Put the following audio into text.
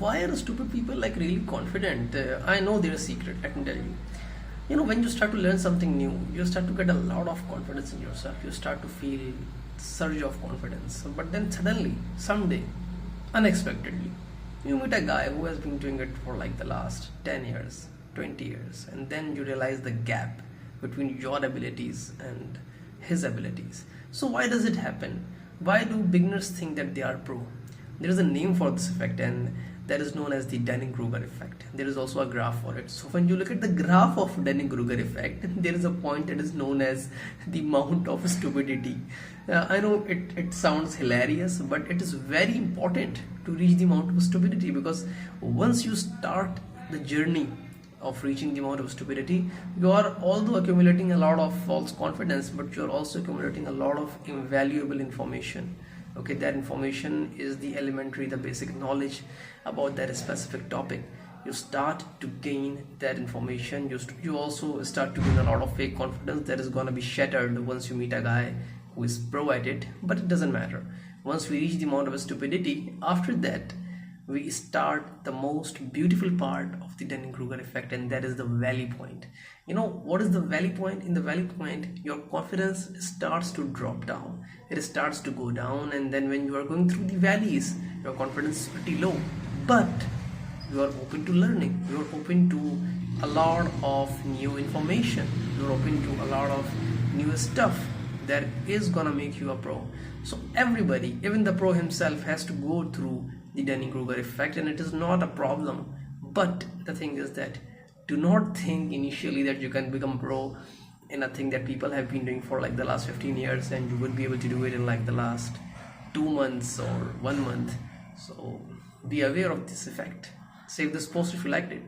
why are stupid people like really confident? I know there's a secret, I can tell you. You know, when you start to learn something new, you start to get a lot of confidence in yourself. You start to feel surge of confidence. But then suddenly, someday, unexpectedly, you meet a guy who has been doing it for like the last 10 years, 20 years, and then you realize the gap between your abilities and his abilities. So why does it happen? Why do beginners think that they are pro? There is a name for this effect, and that is known as the Dunning Kruger effect. There is also a graph for it. So when you look at the graph of Dunning Kruger effect, there is a point that is known as the amount of stupidity. I know it sounds hilarious, but it is very important to reach the amount of stupidity, because once you start the journey of reaching the amount of stupidity, you are although accumulating a lot of false confidence, but you are also accumulating a lot of invaluable information. Okay, that information is the elementary, the basic knowledge about that specific topic. You start to gain that information. You also start to gain a lot of fake confidence that is going to be shattered once you meet a guy who is pro at it. But it doesn't matter. Once we reach the amount of stupidity, after that we start the most beautiful part of the Dunning-Kruger effect, and that is the valley point. You know what is the valley point? In the valley point, your confidence starts to drop down. It starts to go down, and then when you are going through the valleys, your confidence is pretty low. But you are open to learning. You are open to a lot of new information. You are open to a lot of new stuff that is gonna make you a pro. So everybody, even the pro himself, has to go through the Dunning-Kruger effect, and it is not a problem. But the thing is that do not think initially that you can become pro in a thing that people have been doing for like the last 15 years, and you would be able to do it in like the last 2 months or 1 month. So be aware of this effect. Save this post if you liked it.